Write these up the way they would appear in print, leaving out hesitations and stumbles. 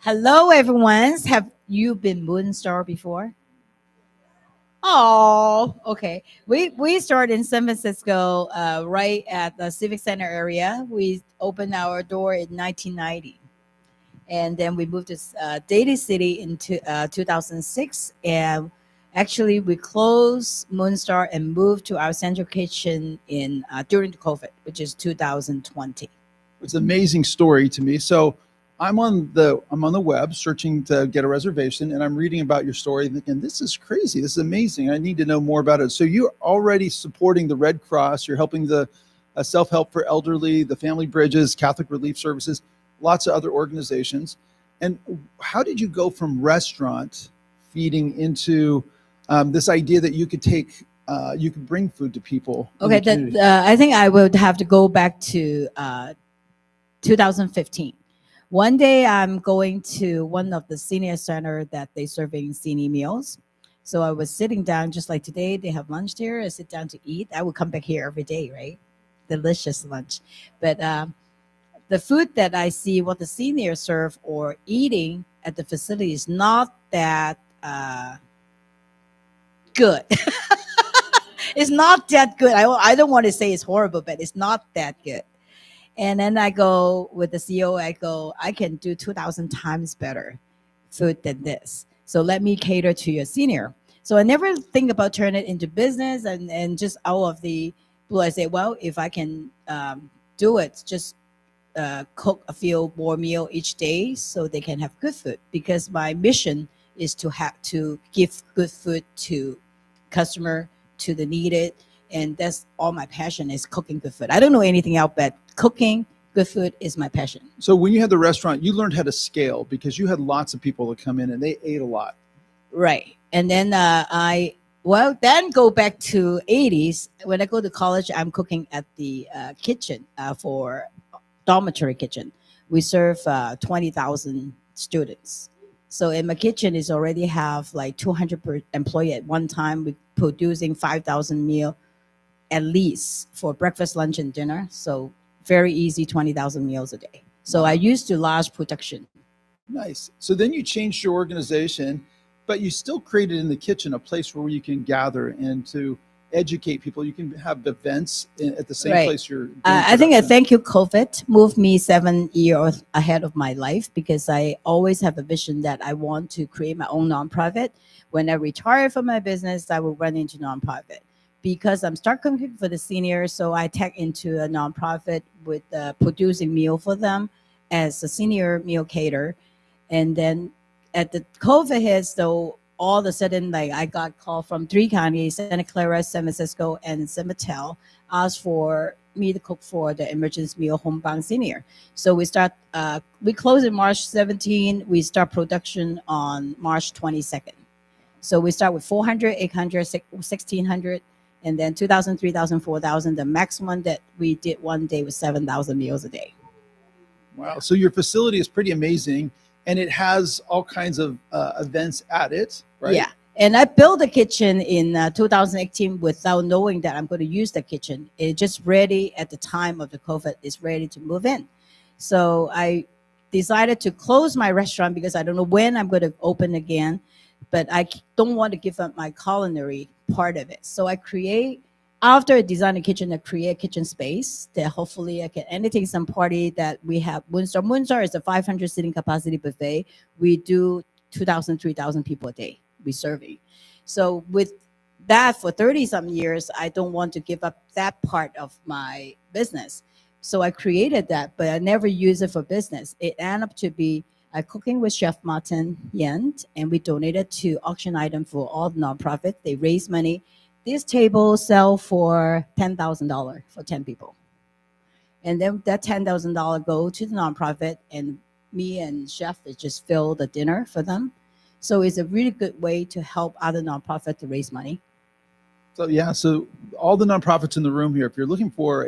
Hello, everyone. Have you been Moonstar before? Oh, okay. We started in San Francisco, right at the Civic Center area. We opened our door in 1990, and then we moved to Daly City in 2006. And actually, we closed Moonstar and moved to our central kitchen in during the COVID, which is 2020. It's an amazing story to me. So I'm on the web searching to get a reservation, and I'm reading about your story, thinking this is crazy. This is amazing. I need to know more about it. So you're already supporting the Red Cross. You're helping the self help for elderly, the Family Bridges, Catholic Relief Services, lots of other organizations. And how did you go from restaurant feeding into this idea that you could bring food to people in Okay, the that community? I think I would have to go back to 2015. One day I'm going to one of the senior center that they serving senior meals. So I was sitting down just like today. They have lunch there. I sit down to eat. I would come back here every day, right? Delicious lunch. But the food that I see what the seniors serve or eating at the facility is not that good. It's not that good. I don't want to say it's horrible, but it's not that good. And then I go with the CEO, I go, I can do 2,000 times better food than this. So let me cater to your senior. So I never think about turning it into business and just out of the blue, I say, well, if I can do it, just cook a few more meal each day so they can have good food because my mission is to have to give good food to customer to the needed, and that's all my passion is cooking good food. I don't know anything else, but cooking good food is my passion. So when you had the restaurant, you learned how to scale because you had lots of people that come in and they ate a lot. Right. And then I well then go back to 80s. When I go to college, I'm cooking at the kitchen for dormitory kitchen. We serve 20,000 students. So in my kitchen is already have like 200 per employee at one time. We producing 5,000 meal at least for breakfast, lunch, and dinner. So very easy, 20,000 meals a day. So I Wow. used to large production. Nice. So then you changed your organization, but you still created in the kitchen a place where you can gather and to educate people. You can have events at the same Right. place you're doing I think I production. thank you, COVID moved me 7 years ahead of my life because I always have a vision that I want to create my own nonprofit. When I retire from my business, I will run into nonprofit because I'm start cooking for the seniors. So I tech into a nonprofit with producing meal for them as a senior meal cater, and then at the COVID hit, so all of a sudden, like I got called from three counties: Santa Clara, San Francisco, and San Mateo, asked for me to cook for the emergency meal homebound senior. So we close in March 17. We start production on March 22nd. So we start with 400, 800, 1600, and then 2,000, 3,000, 4,000. The max one that we did one day was 7,000 meals a day. Wow. So your facility is pretty amazing and it has all kinds of events at it, right? Yeah. And I built a kitchen in 2018 without knowing that I'm going to use the kitchen. It just ready at the time of the COVID is ready to move in. So I decided to close my restaurant because I don't know when I'm going to open again, but don't want to give up my culinary part of it. So I create after I design a kitchen, I create a kitchen space that hopefully I can anything some party that we have. Moonstar. Moonstar is a 500 sitting capacity buffet. We do 2,000, 3,000 people a day we serving. So with that for 30 some years, I don't want to give up that part of my business. So I created that, but I never use it for business. It ended up to be I cooking with Chef Martin Yen, and we donated to auction item for all the nonprofit. They raise money. This table sell for $10,000 for 10 people, and then that $10,000 go to the nonprofit, and me and chef is just fill the dinner for them. So it's a really good way to help other nonprofit to raise money. So yeah, so all the nonprofits in the room here, if you're looking for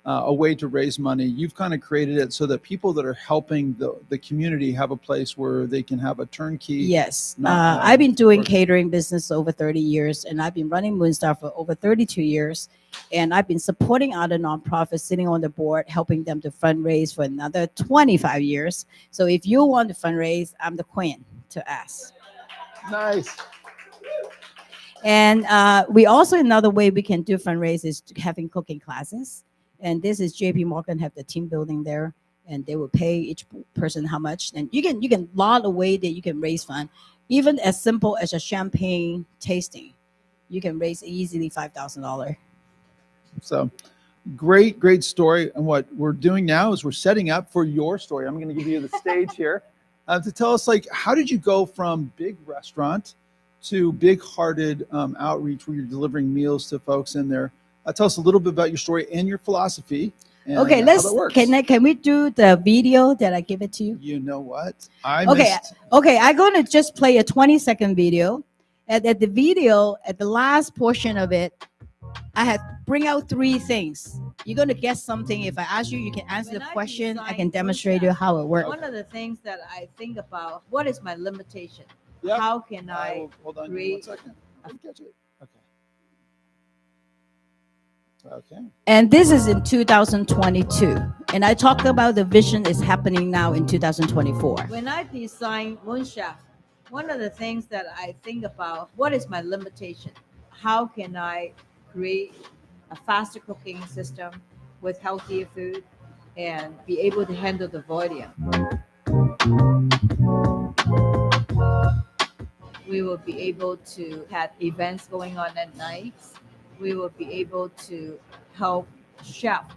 a way to raise money. You've kind of created it so that people that are helping the community have a place where they can have a turnkey. Yes. Not, I've been doing or- catering business over 30 years, and I've been running Moonstar for over 32 years. And I've been supporting other nonprofits, sitting on the board, helping them to fundraise for another 25 years. So if you want to fundraise, I'm the queen to ask. Nice. And we also, another way we can do fundraise is having cooking classes. And this is JP Morgan have the team building there, and they will pay each person how much. And you can lot of way that you can raise fund, even as simple as a champagne tasting. You can raise easily $5,000. So great story. And what we're doing now is we're setting up for your story. I'm going to give you the stage here to tell us, like, how did you go from big restaurant to big hearted outreach where you're delivering meals to folks in there? Tell us a little bit about your story and your philosophy. And Okay, how let's that works. can we do the video that I give it to you? You know what? I Okay, missed. okay, I'm gonna just play a 20-second video. At the video, at the last portion of it, I had bring out three things. You're gonna guess something. If I ask you, you can answer the question. I can demonstrate you how it works. One of the things that I think about, what is my limitation? Yep. How can I will, hold on create 1 second. I didn't catch it. Okay. And this is in 2022. And I talk about the vision is happening now in 2024. When I design Moonchef, one of the things that I think about, what is my limitation? How can I create a faster cooking system with healthier food and be able to handle the volume? We will be able to have events going on at nights. We will be able to help chefs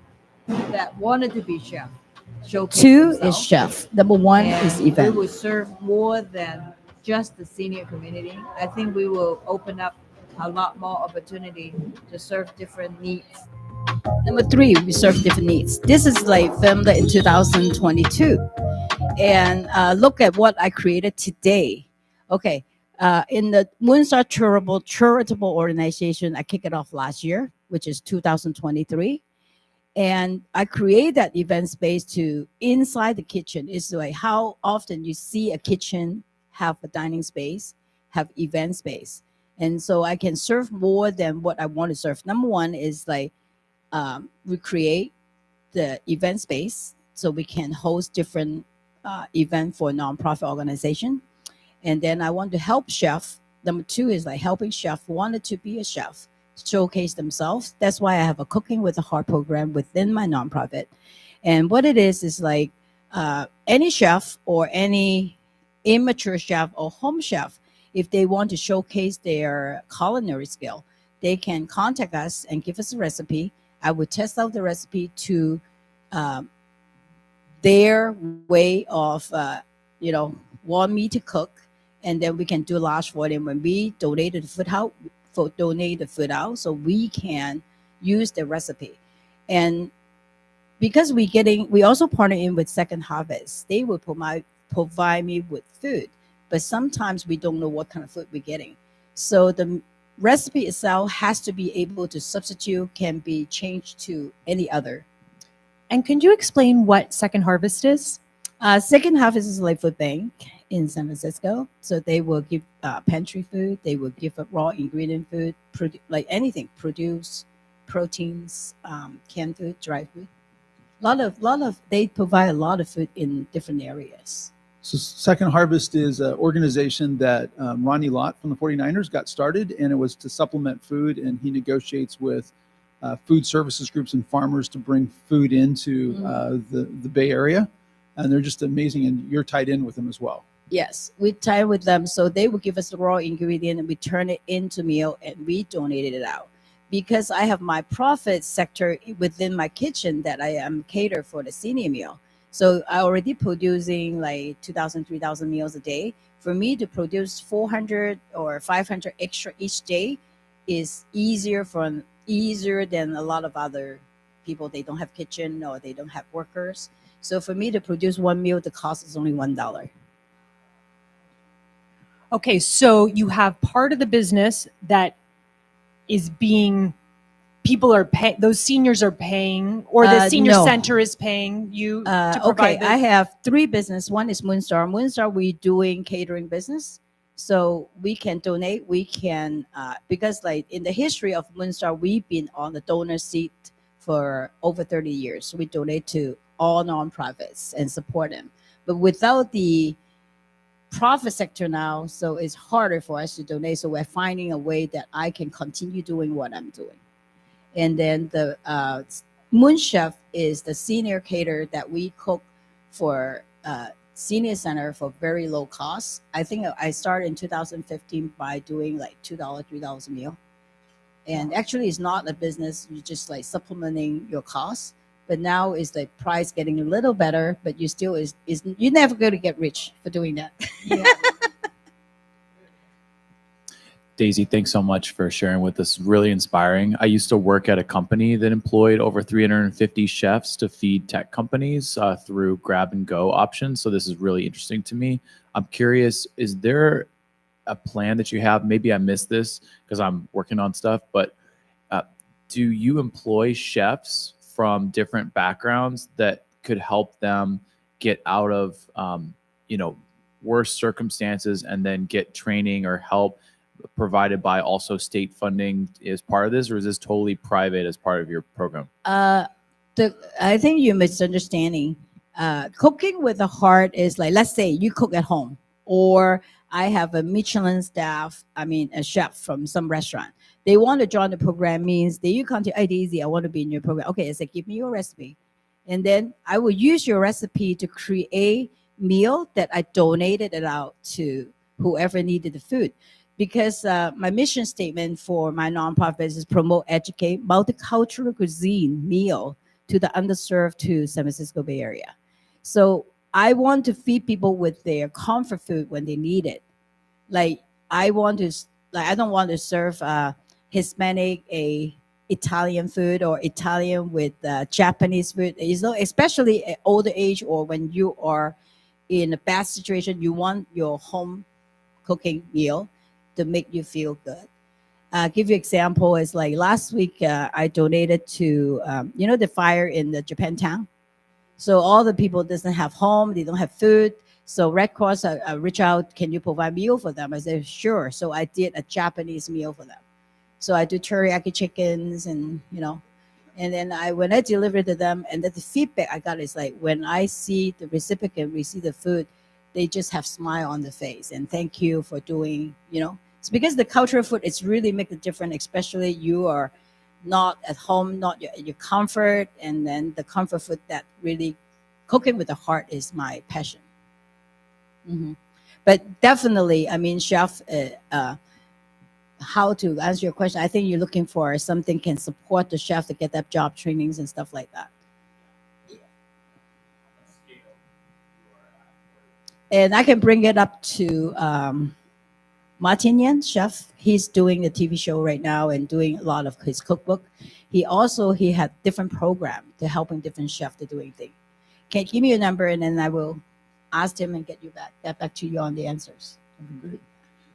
that wanted to be chef showcase Two themselves. is chef. Number one And is we event. will serve more than just the senior community. I think we will open up a lot more opportunity to serve different needs. Number three, we serve different needs. This is like filmed in 2022. And look at what I created today. Okay. In the Moonstar charitable organization, I kicked it off last year, which is 2023. And I create that event space to inside the kitchen. Is like how often you see a kitchen have a dining space, have event space. And so I can serve more than what I want to serve. Number one is like we create the event space so we can host different event for nonprofit organization. And then I want to help chef. Number two is like helping chef wanted to be a chef, showcase themselves. That's why I have a cooking with a heart program within my nonprofit. And what it is like any chef or any immature chef or home chef, if they want to showcase their culinary skill, they can contact us and give us a recipe. I would test out the recipe to their way of, want me to cook, and then we can do large volume. When we donate the food out, so we can use the recipe. And because we also partner in with Second Harvest, they will provide me with food, but sometimes we don't know what kind of food we're getting. So the recipe itself has to be able to substitute, can be changed to any other. And can you explain what Second Harvest is? Second Harvest is like food bank in San Francisco. So they will give pantry food. They will give raw ingredient food, like anything, produce, proteins, canned food, dry food. They provide a lot of food in different areas. So Second Harvest is an organization that Ronnie Lott from the 49ers got started, and it was to supplement food, and he negotiates with food services groups and farmers to bring food into the Bay Area. And they're just amazing, and you're tied in with them as well. Yes, we tie with them, so they will give us the raw ingredient, and we turn it into meal, and we donate it out. Because I have my profit sector within my kitchen that I am cater for the senior meal. So I already producing like 2,000, 3,000 meals a day. For me to produce 400 or 500 extra each day is easier than a lot of other people. They don't have kitchen or they don't have workers. So for me to produce one meal, the cost is only $1. Okay, so you have part of the business that is being people are paying, those seniors are paying, or the senior No. center is paying you to Okay, provide I have 3 business. One is Moonstar. Moonstar, we doing catering business. So we can donate. We can, because like in the history of Moonstar, we've been on the donor seat for over 30 years. We donate to all nonprofits and support them. But without the profit sector now, so it's harder for us to donate. So we're finding a way that I can continue doing what I'm doing. And then the Moon Chef is the senior caterer that we cook for senior center for very low cost. I think I started in 2015 by doing like $2, $3 a meal. And actually, it's not a business. You're just like supplementing your costs. But now is the price getting a little better, but you still is you're never going to get rich for doing that. Yeah. Daisy, thanks so much for sharing with us. Really inspiring. I used to work at a company that employed over 350 chefs to feed tech companies through grab and go options. So this is really interesting to me. I'm curious, is there a plan that you have? Maybe I missed this because I'm working on stuff, but do you employ chefs from different backgrounds that could help them get out of, worse circumstances and then get training or help provided by also state funding as part of this, or is this totally private as part of your program? I think you're misunderstanding. Cooking with a heart is like, let's say you cook at home, or I have a Michelin staff, a chef from some restaurant. They want to join the program, means that you come to, hey, Daisy, I want to be in your program. Okay, I say, give me your recipe. And then I will use your recipe to create meal that I donated it out to whoever needed the food. Because my mission statement for my nonprofit is promote, educate multicultural cuisine meal to the underserved to San Francisco Bay Area. So I want to feed people with their comfort food when they need it. Like I don't want to serve Hispanic Italian food or Italian with Japanese food. Especially at older age or when you are in a bad situation, you want your home cooking meal to make you feel good. Give you example is like last week I donated to the fire in the Japantown. So all the people doesn't have home, they don't have food. So Red Cross reach out, can you provide meal for them? I said sure. So I did a Japanese meal for them. So I do teriyaki chickens and and then when I delivered to them, and the feedback I got is like when I see the recipient receive the food, they just have smile on the face and thank you for doing. It's because the cultural food it's really make a difference, especially you are not at home, not your comfort, and then the comfort food that really cooking with the heart is my passion. Hmm. But definitely, chef. How to answer your question? I think you're looking for something can support the chef to get that job trainings and stuff like that. And I can bring it up to Martin Yan, chef. He's doing a TV show right now and doing a lot of his cookbook. He had different program to helping different chef to doing things. Can you give me your number and then I will ask him and get back to you on the answers. Great.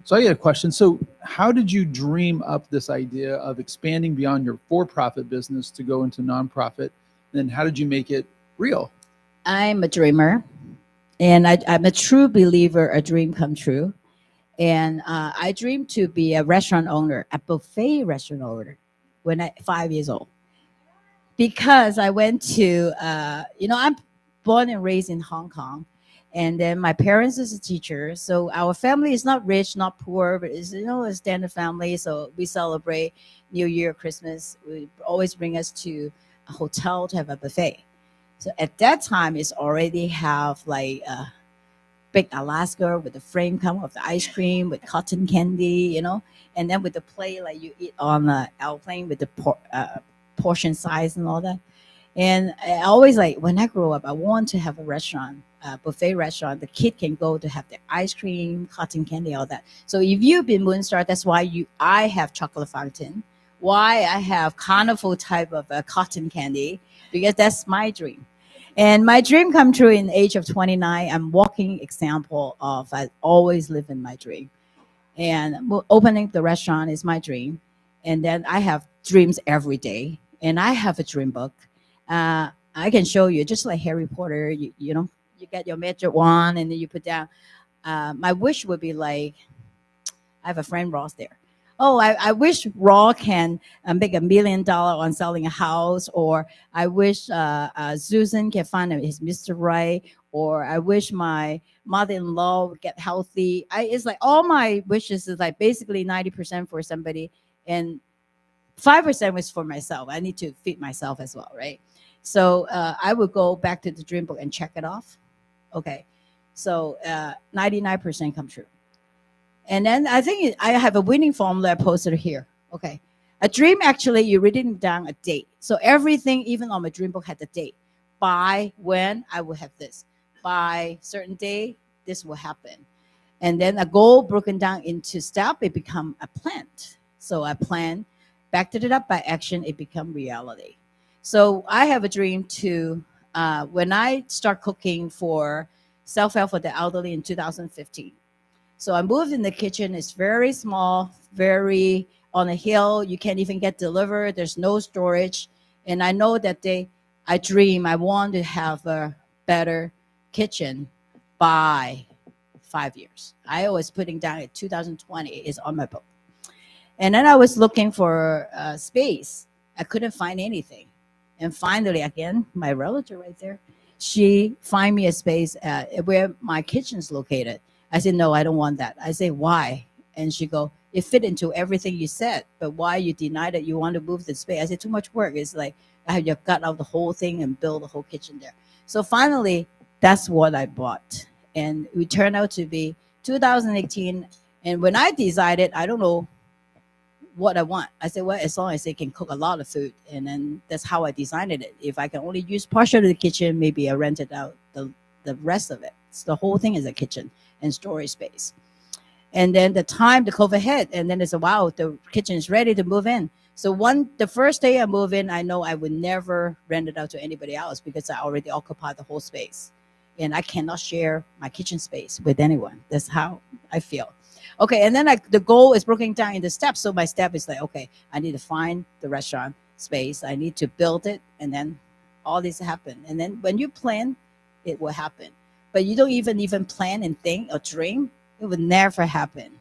So I got a question. So how did you dream up this idea of expanding beyond your for-profit business to go into nonprofit? And then how did you make it real? I'm a dreamer, and I'm a true believer a dream come true. And I dreamed to be a restaurant owner, a buffet restaurant owner, when I 5 years old. Because I went to, I'm born and raised in Hong Kong, and then my parents is a teacher. So our family is not rich, not poor, but it's a standard family. So we celebrate New Year, Christmas. We always bring us to a hotel to have a buffet. So at that time, it's already have like big Alaska with the frame come of the ice cream with cotton candy, and then with the plate like you eat on the airplane with the portion size and all that. And I always like when I grow up, I want to have a restaurant, a buffet restaurant. The kid can go to have the ice cream, cotton candy, all that. So if you've been Moonstar, that's why I have chocolate fountain. Why I have carnival type of cotton candy, because that's my dream. And my dream come true in the age of 29. I'm walking example of I always live in my dream. And opening the restaurant is my dream. And then I have dreams every day, and I have a dream book. I can show you, just like Harry Potter. You know, you get your magic wand, and then you put down. My wish would be like, I have a friend Ross there. Oh, I wish Raw can make $1 million on selling a house, or I wish Susan can find his Mr. Right, or I wish my mother-in-law would get healthy. It's like all my wishes is like basically 90% for somebody, and 5% was for myself. I need to feed myself as well, right? So I would go back to the dream book and check it off. Okay, so 99% come true. And then I think I have a winning formula I posted here. Okay. A dream, actually, you written down a date. So everything, even on my dream book, had the date. By when I will have this. By certain day, this will happen. And then a goal broken down into step, it become a plan. So I plan, backed it up by action, it become reality. So I have a dream to, when I start cooking for self-help for the elderly in 2015. So I moved in the kitchen. It's very small, very on a hill. You can't even get delivered. There's no storage. And I know that I want to have a better kitchen by 5 years. I always putting down at 2020 is on my book. And then I was looking for space. I couldn't find anything. And finally, again, my relative right there, she find me a space where my kitchen's located. I said, no, I don't want that. I say, why? And she go, it fit into everything you said, but why you deny that you want to move the space? I said, too much work. It's like I have to cut out the whole thing and build the whole kitchen there. So finally, that's what I bought. And it turned out to be 2018. And when I decided, I don't know what I want. I said, well, as long as they can cook a lot of food. And then that's how I designed it. If I can only use partial of the kitchen, maybe I rented out the rest of it. So the whole thing is a kitchen and storage space. And then the COVID hit, and then it's wow, the kitchen is ready to move in. So the first day I move in, I know I would never rent it out to anybody else because I already occupied the whole space. And I cannot share my kitchen space with anyone. That's how I feel. Okay, and then the goal is broken down into steps. So my step is like, okay, I need to find the restaurant space. I need to build it, and then all this happen. And then when you plan, it will happen. But you don't even plan and think or dream, it would never happen,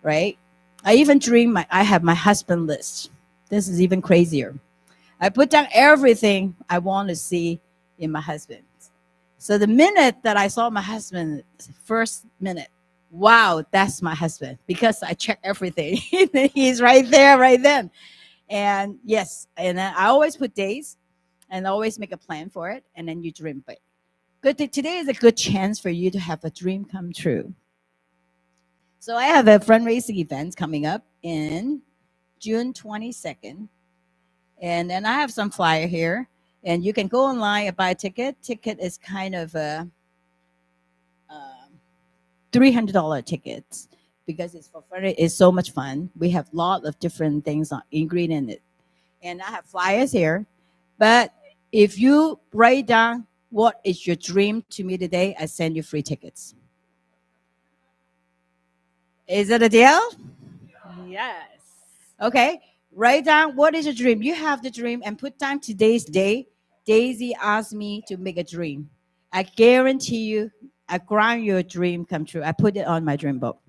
right? I even dream I have my husband list. This is even crazier. I put down everything I want to see in my husband. So the minute that I saw my husband, first minute, wow, that's my husband, because I check everything. He's right there, right then. And yes, and then I always put days and always make a plan for it, and then you dream big. Today is a good chance for you to have a dream come true. So I have a fundraising event coming up in June 22nd. And then I have some flyer here. And you can go online and buy a ticket. Ticket is kind of a $300 tickets because it's for fun. It's so much fun. We have a lot of different things on ingredient in it. And I have flyers here. But if you write down what is your dream to me today, I send you free tickets. Is it a deal? Yes. Okay. Write down what is your dream. You have the dream and put down today's day. Daisy asked me to make a dream. I guarantee you, I grant your dream come true. I put it on my dream book.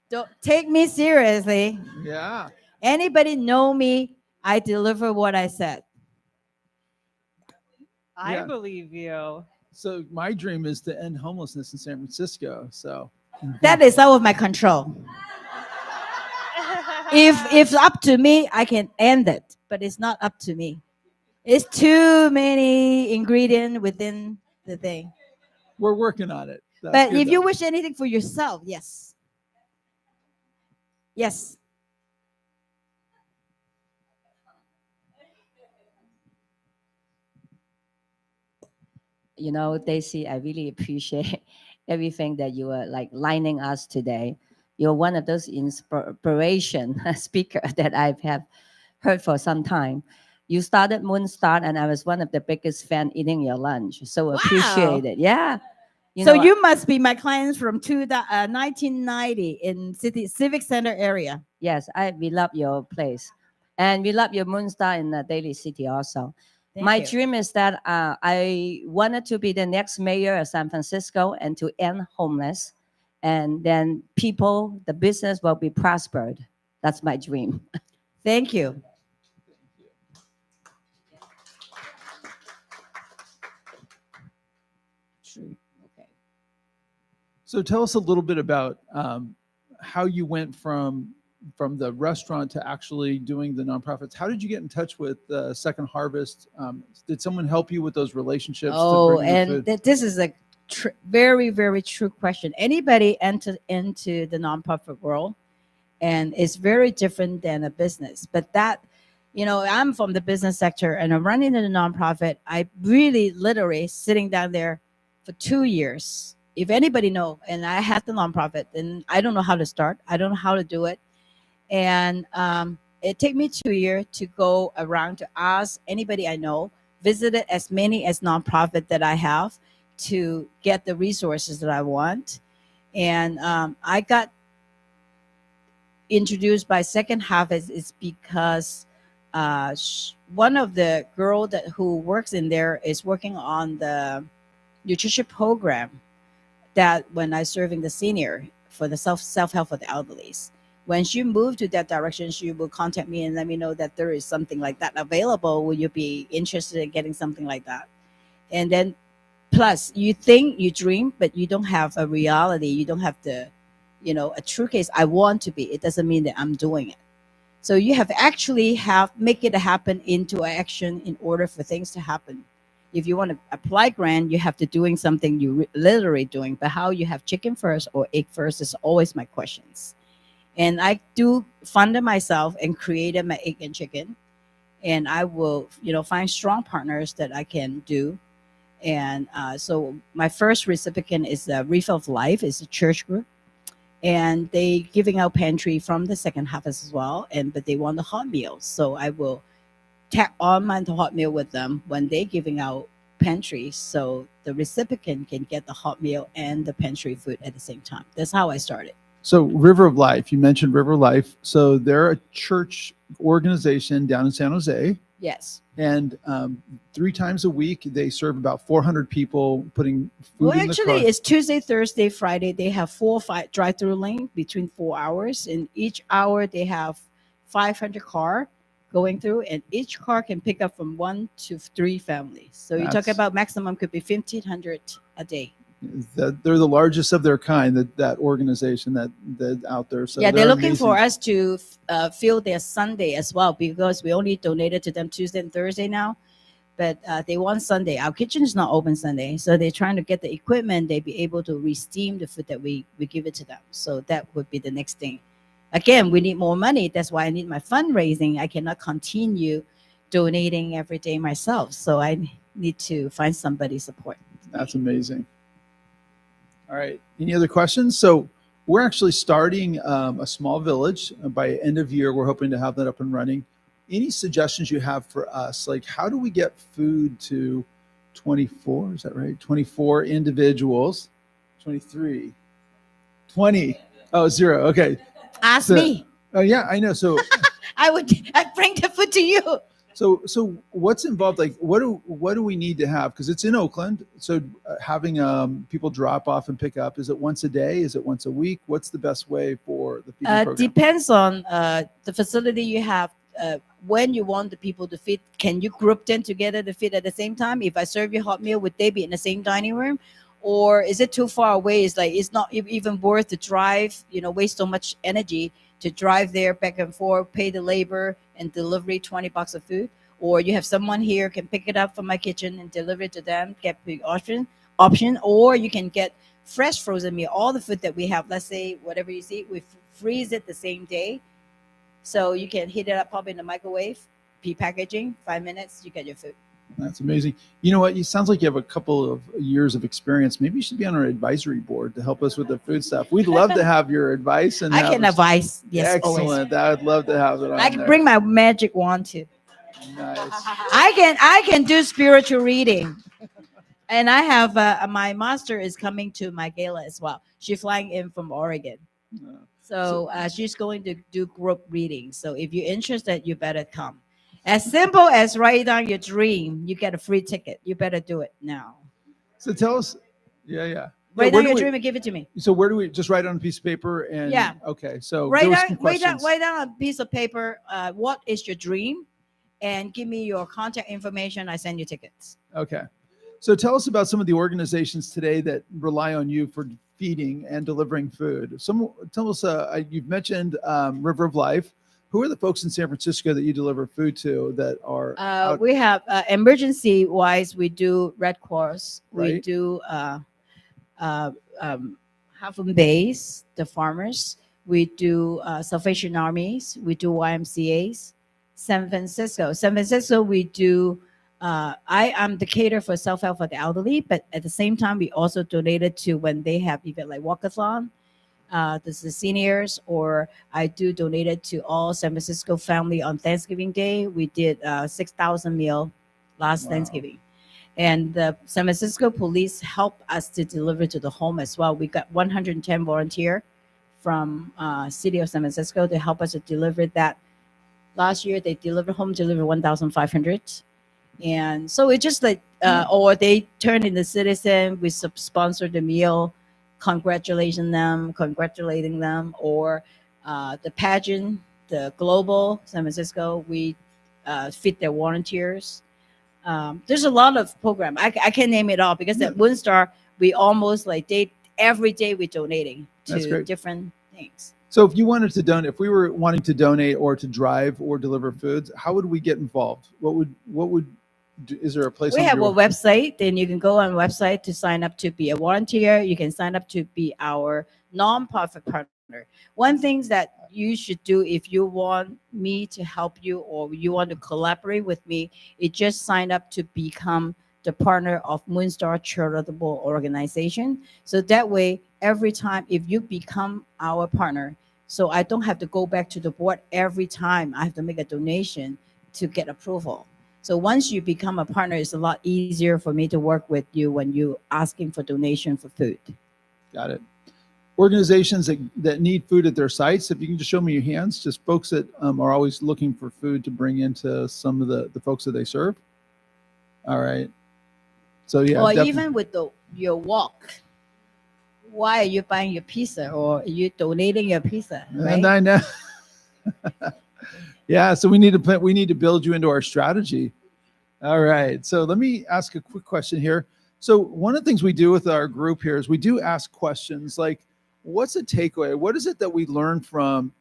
Don't take me seriously. Yeah. Anybody know me? I deliver what I said. I Yeah. believe you. So my dream is to end homelessness in San Francisco. So That is out of my control. If it's up to me, I can end it, but it's not up to me. It's too many ingredients within the thing. we're working on it. That's But good, if you though. wish anything for yourself, yes. Yes. You know, Daisy, I really appreciate everything that you are like lining us today. You're one of those inspiration speaker that I've have heard for some time. You started Moonstar, and I was one of the biggest fan eating your lunch. So Wow. appreciate it. Yeah, So know, you must be my clients from 1990 in Civic Center area. yes, we love your place, and we love your Moonstar in the Daly City also. Thank My you. dream is that I wanted to be the next mayor of San Francisco and to end homeless, and then people, the business will be prospered. That's my dream. Thank you. True. Okay. So tell us a little bit about how you went from the restaurant to actually doing the nonprofits. How did you get in touch with Second Harvest? Did someone help you with those relationships? To Oh, bring the and food? this is a very, very true question. Anybody entered into the nonprofit world, and it's very different than a business. But that, I'm from the business sector, and I'm running a nonprofit. I really, literally, sitting down there for 2 years. If anybody know, and I had the nonprofit, and I don't know how to start. I don't know how to do it, and it took me 2 years to go around to ask anybody I know, visited as many as nonprofit that I have to get the resources that I want. And I got introduced by Second Harvest is because one of the girl who works in there is working on the nutrition program that when I serving the senior for the self help for the elderlies. When she moved to that direction, she will contact me and let me know that there is something like that available. Will you be interested in getting something like that? And then, plus, you think you dream, but you don't have a reality. You don't have the, a true case. I want to be. It doesn't mean that I'm doing it. So you have to actually make it happen into action in order for things to happen. If you want to apply grant, you have to doing something you literally doing. But how you have chicken first or egg first is always my questions. And I do fund it myself and created my egg and chicken. And I will, find strong partners that I can do. And so my first recipient is Reef of Life, is a church group. And they giving out pantry from the Second Harvest as well. But they want the hot meals. So I will tap on my hot meal with them when they giving out pantry. So the recipient can get the hot meal and the pantry food at the same time. That's how I started. So River of Life, you mentioned River of Life. So they're a church organization down in San Jose. Yes. And 3 times a week, they serve about 400 people, putting food Well, in the actually, car. it's Tuesday, Thursday, Friday. They have 4 or 5 drive-through lane between 4 hours. In each hour, they have 500 car going through, and each car can pick up from 1 to 3 families. So you talk That's- about maximum could be 1,500 a day. They're the largest of their kind, that organization that out there. So Yeah, they're looking amazing. for us to fill their Sunday as well, because we only donated to them Tuesday and Thursday now. But they want Sunday. Our kitchen is not open Sunday, so they're trying to get the equipment. They be able to re-steam the food that we give it to them. So that would be the next thing. Again, we need more money. That's why I need my fundraising. I cannot continue donating every day myself. So I need to find somebody support. That's amazing. All right. Any other questions? So we're actually starting a small village by end of year. We're hoping to have that up and running. Any suggestions you have for us? Like, how do we get food to 24? Is that right? 24 individuals, 23, 20. Oh, 0. Okay. Ask So- me. Oh, yeah, I know. So, I'd bring the food to you. so what's involved? Like, what do we need to have? Because it's in Oakland. So having people drop off and pick up, is it once a day? Is it once a week? What's the best way for the feeding program? Depends on the facility you have. When you want the people to feed, can you group them together to feed at the same time? If I serve you hot meal, would they be in the same dining room? Or is it too far away? It's like it's not even worth to drive, waste so much energy to drive there back and forth, pay the labor and delivery $20 of food. Or you have someone here can pick it up from my kitchen and deliver it to them, get big option. Or you can get fresh frozen meal, all the food that we have, let's say whatever you see, we freeze it the same day. So you can heat it up, pop it in the microwave, pre-packaging, 5 minutes, you get your food. That's amazing. You know what? It sounds like you have a couple of years of experience. Maybe you should be on our advisory board to help us with the food stuff. We'd love to have your advice. And I can advise. Yes, excellent. always. I would love to have it on I can there. bring my magic wand too. Nice. I can do spiritual reading. And I have my master is coming to my gala as well. She's flying in from Oregon. So she's going to do group readings. So if you're interested, you better come. As simple as write down your dream, you get a free ticket. You better do it now. So tell us, yeah. Write where down do your we- dream and give it to me. So where do we just write on a piece of paper and Yeah. Okay, so Write there was down, some write down, questions. write down a piece of paper. What is your dream? And give me your contact information. I send you tickets. Okay. So tell us about some of the organizations today that rely on you for feeding and delivering food. Tell us, you've mentioned River of Life. Who are the folks in San Francisco that you deliver food to that are out, We have emergency wise, we do Red Cross. We Right. do uh, Half Base, the farmers. We do Salvation Armies. We do YMCA's. San Francisco, we do. I am the cater for self-help for the elderly, but at the same time, we also donated to when they have event like walkathon. This is seniors, or I do donated to all San Francisco family on Thanksgiving Day. We did 6,000 meal last Wow. Thanksgiving. And the San Francisco police helped us to deliver to the home as well. We got 110 volunteer from city of San Francisco to help us to deliver that. Last year they delivered 1,500, and so it just like or they turn in the citizen. We sponsor the meal, congratulating them, or the pageant, the global San Francisco. We feed their volunteers. There's a lot of program. I can't name it all because at Moonstar we almost like every day we're donating That's to great. different things. So if you wanted to donate, if we were wanting to donate or to drive or deliver foods, how would we get involved? Is there a place? We on have your- a website. Then you can go on website to sign up to be a volunteer. You can sign up to be our nonprofit partner. One thing that you should do if you want me to help you or you want to collaborate with me, is just sign up to become the partner of Moonstar Charitable Organization. So that way, every time if you become our partner, so I don't have to go back to the board every time I have to make a donation to get approval. So once you become a partner, it's a lot easier for me to work with you when you asking for donation for food. Got it. Organizations that need food at their sites, if you can just show me your hands, just folks that are always looking for food to bring into some of the folks that they serve. All right. So yeah. Or even with your walk. Why are you buying your pizza or are you donating your pizza? Right? And I know. Yeah. So we need to build you into our strategy. All right. So let me ask a quick question here. So one of the things we do with our group here is we do ask questions like, what's a takeaway? What is it that we learned from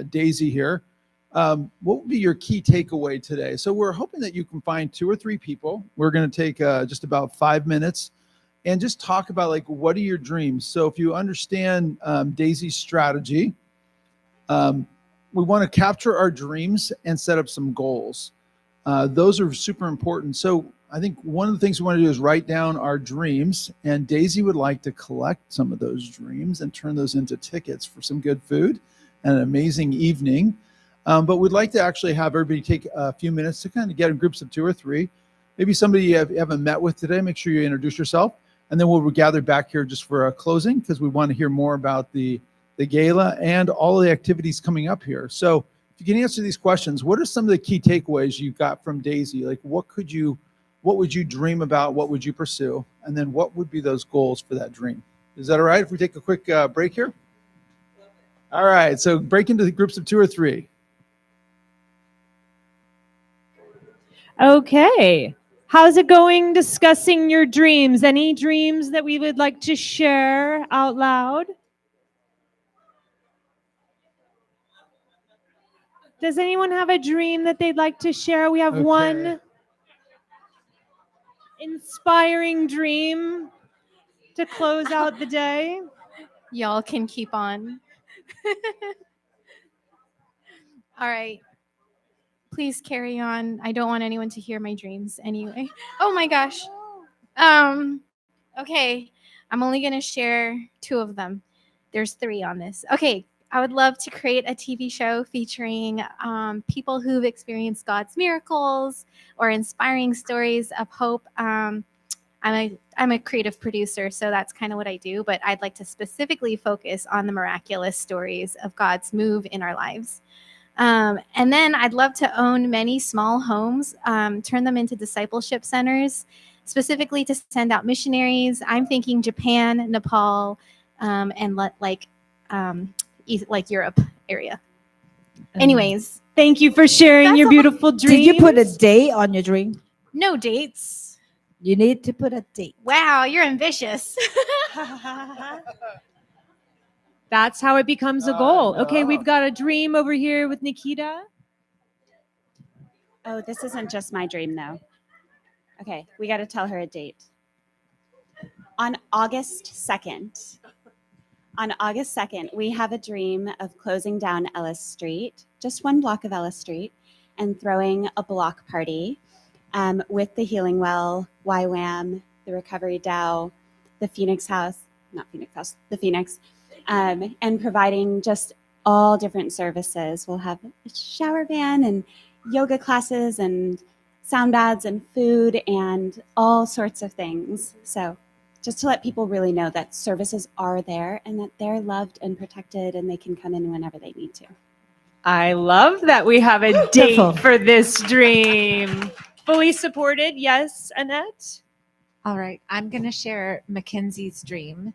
Daisy here? What would be your key takeaway today? So we're hoping that you can find 2 or 3 people. We're going to take just about 5 minutes and just talk about like, what are your dreams? So if you understand Daisy's strategy, we want to capture our dreams and set up some goals. Those are super important. So I think one of the things we want to do is write down our dreams, and Daisy would like to collect some of those dreams and turn those into tickets for some good food and an amazing evening. But we'd like to actually have everybody take a few minutes to kind of get in groups of 2 or 3. Maybe somebody you haven't met with today, make sure you introduce yourself. And then we'll gather back here just for a closing because we want to hear more about the gala and all the activities coming up here. So if you can answer these questions, what are some of the key takeaways you got from Daisy? Like what would you dream about? What would you pursue? And then what would be those goals for that dream? Is that all right if we take a quick break here? All right. So break into the groups of 2 or 3. Okay. How's it going discussing your dreams? Any dreams that we would like to share out loud? Does anyone have a dream that they'd like to share? We have Okay. one inspiring dream to close out the day. Y'all can keep on. All right. Please carry on. I don't want anyone to hear my dreams anyway. Oh my gosh. Okay. I'm only going to share 2 of them. There's 3 on this. Okay. I would love to create a TV show featuring people who've experienced God's miracles or inspiring stories of hope. I'm a creative producer, so that's kind of what I do. But I'd like to specifically focus on the miraculous stories of God's move in our lives. And then I'd love to own many small homes, turn them into discipleship centers, specifically to send out missionaries. I'm thinking Japan, Nepal, and like Europe area. Anyways, Thank you for sharing That's your all. beautiful dreams. Did you put a date on your dream? no dates. You need to put a date. Wow, you're ambitious. That's how it becomes a goal. Okay, no. we've got a dream over here with Nikita. Oh, this isn't just my dream, though. Okay, we got to tell her a date. On August 2nd, we have a dream of closing down Ellis Street, just one block of Ellis Street, and throwing a block party with the Healing Well, YWAM, the Recovery Dow, the Phoenix House, the Phoenix, and providing just all different services. We'll have a shower van and yoga classes and sound baths and food and all sorts of things. So just to let people really know that services are there and that they're loved and protected and they can come in whenever they need to. I love that we have a Wonderful. date for this dream. Fully supported, yes, Annette? All right, I'm going to share Mackenzie's dream,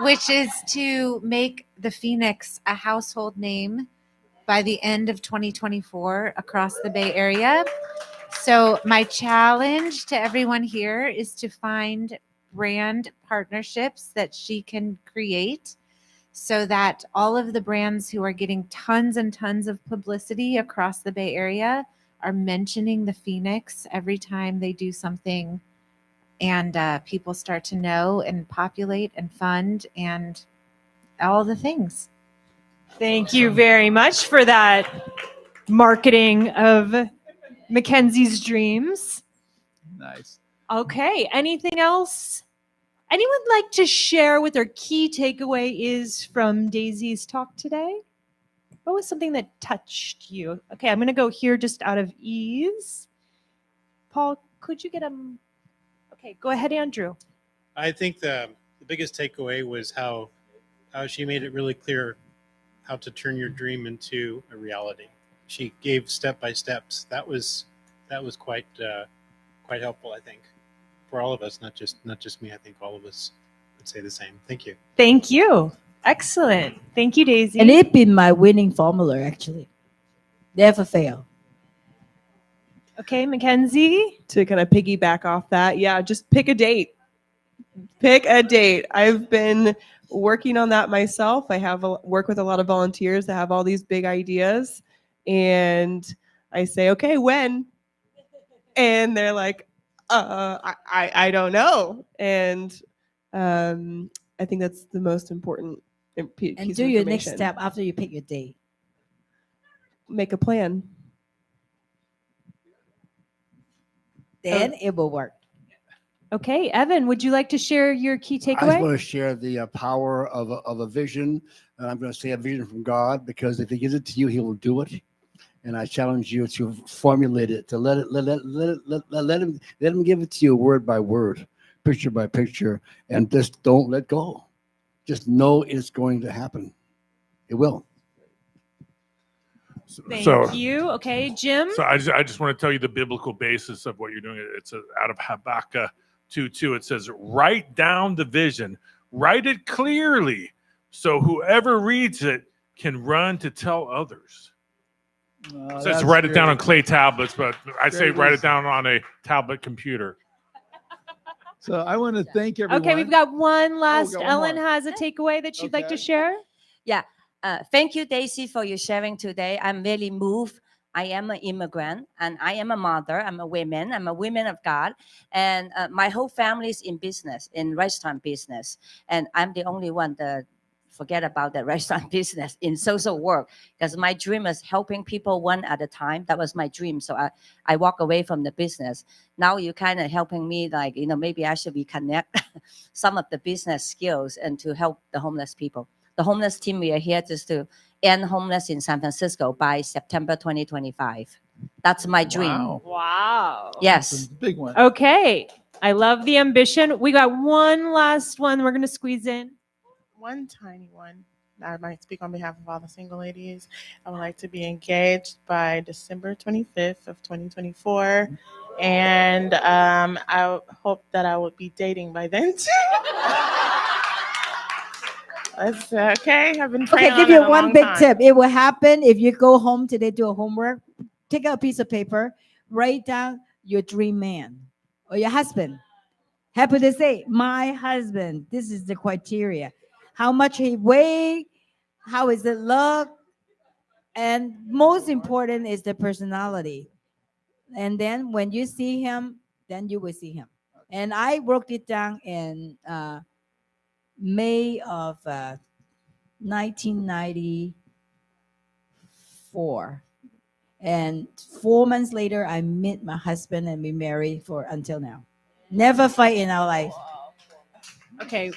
which is to make the Phoenix a household name by the end of 2024 across the Bay Area. So my challenge to everyone here is to find brand partnerships that she can create so that all of the brands who are getting tons and tons of publicity across the Bay Area are mentioning the Phoenix every time they do something, and people start to know and populate and fund and all the things. Thank you very much for that marketing of Mackenzie's dreams. Nice. Okay, anything else? Anyone like to share what their key takeaway is from Daisy's talk today? What was something that touched you? Okay, I'm going to go here just out of ease. Paul, could you get him? Okay, go ahead, Andrew. I think the biggest takeaway was how she made it really clear how to turn your dream into a reality. She gave step by steps. That was quite helpful, I think, for all of us, not just me. I think all of us would say the same. Thank you. Thank you. Excellent. Thank you, Daisy. And it's been my winning formula, actually. Never fail. Okay, Mackenzie. To kind of piggyback off that, yeah, just pick a date. Pick a date. I've been working on that myself. I have work with a lot of volunteers that have all these big ideas, and I say, okay, when? And they're like, I don't know. And I think that's the most important piece And of do your next information. step after you pick your date. Make a plan. Then it will work. Okay, Evan, would you like to share your key I just takeaway? want to share the power of a vision. And I'm going to say a vision from God, because if he gives it to you, he will do it. And I challenge you to formulate it, to let him give it to you word by word, picture by picture, and just don't let go. Just know it's going to happen. It will. Thank you. Okay, Jim. So I just want to tell you the biblical basis of what you're doing. It's out of Habakkuk 2:2. It says, write down the vision, write it clearly, so whoever reads it can run to tell others. It says write it down on clay tablets, but I say write it down on a tablet computer. So I want to thank everyone. Okay, we've got one last. got one Ellen more. has a takeaway that she'd like to Okay. share. Thank you, Daisy, for your sharing today. I'm really moved. I am an immigrant and I am a mother. I'm a woman. I'm a woman of God. And my whole family is in business, in restaurant business. And I'm the only one that forget about the restaurant business in social work, because my dream is helping people one at a time. That was my dream. So I walk away from the business. Now you're kind of helping me, like, maybe I should reconnect some of the business skills and to help the homeless people. The homeless team, we are here just to end homeless in San Francisco by September 2025. That's my dream. Wow. Wow. That's Yes. a big one. Okay. I love the ambition. We got one last one we're going to squeeze in. One tiny one. I might speak on behalf of all the single ladies. I would like to be engaged by December 25th of 2024. And I hope that I will be dating by then too. That's okay. I've been praying Okay, give on it you a one long big time. tip. It will happen if you go home today, do a homework, take out a piece of paper, write down your dream man or your husband. Happy to say, my husband. This is the criteria. How much he weigh, how is it look, and most important is the personality. And then when you see him, then you will see him. And I wrote it down in May of 1994. And 4 months later, I met my husband and we married for until now. Never fight in our life. Okay,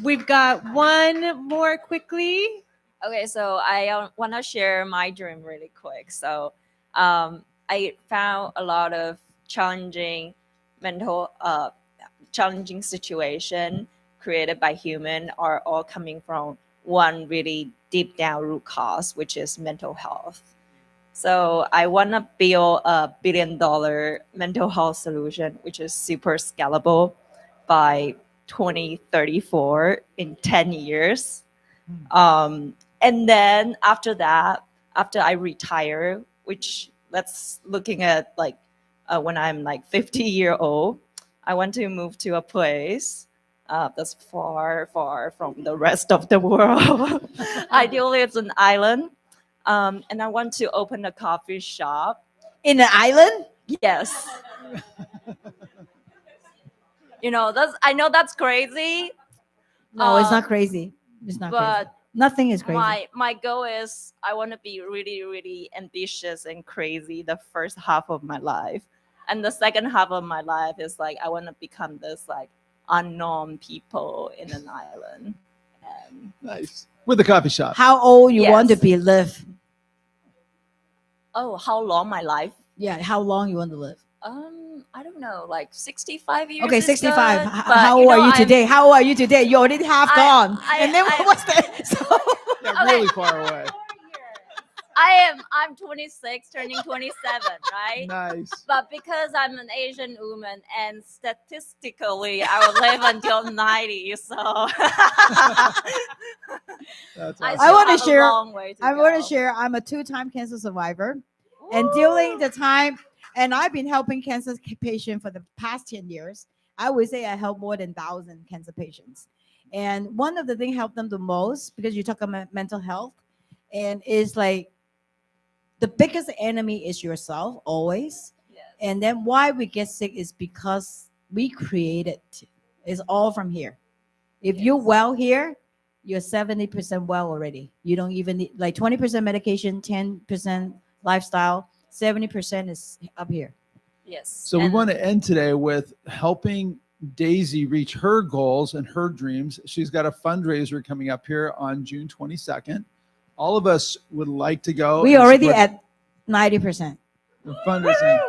we've got one more quickly. Okay, so I want to share my dream really quick. So I found a lot of challenging situation created by human are all coming from one really deep down root cause, which is mental health. So I want to build a $1 billion mental health solution, which is super scalable by 2034 in 10 years. And then after that, after I retire, which let's looking at like when I'm like 50-year-old, I want to move to a place that's far, far from the rest of the world. Ideally, it's an island. And I want to open a coffee shop. In an island? Yes. I know that's crazy. No, it's not crazy. It's not crazy. But Nothing is crazy. my goal is I want to be really, really ambitious and crazy the first half of my life. And the second half of my life is like I want to become this like unknown people in an island. Nice. With the coffee shop. How old you want to Yes. be live? Oh, how long my life? Yeah, how long you want to live? I don't know, like 65 years. Okay, is 65. good, How but, how old are you I'm- today? How old are you today? You're already half I- gone. I- and then I- what's that? So, Yeah, really far away. I'm 26, turning 27, right? Nice. But because I'm an Asian woman and statistically I will live until 90, so That's I awesome. still want to have a share. long way to I want go. to share. I'm a 2-time cancer survivor, and during the time, and I've been helping cancer patients for the past 10 years. I would say I help more than 1,000 cancer patients, and one of the things help them the most because you talk about mental health, and is like the biggest enemy is yourself always. Yes. And then why we get sick is because we created. It's all from here. If you're well here, you're 70% well already. You don't even need like 20% medication, 10% lifestyle, 70% is up here. Yes. So we And- want to end today with helping Daisy reach her goals and her dreams. She's got a fundraiser coming up here on June 22nd. All of us would like to go. We and already support at 90% the fundraising.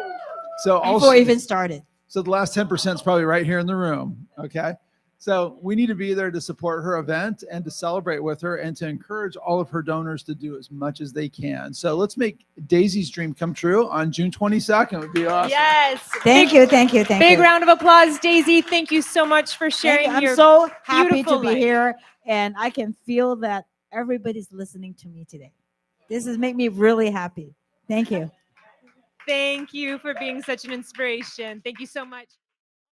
So before also, even started. so the last 10% is probably right here in the room. Okay. So we need to be there to support her event and to celebrate with her and to encourage all of her donors to do as much as they can. So let's make Daisy's dream come true on June 22nd. It would be awesome. Yes. Thank you, thank you, thank Big you. round of applause, Daisy. Thank you so much for Thank sharing you. I'm your so happy to beautiful be life. here, and I can feel that everybody's listening to me today. This has made me really happy. Thank you. Thank you for being such an inspiration. Thank you so much.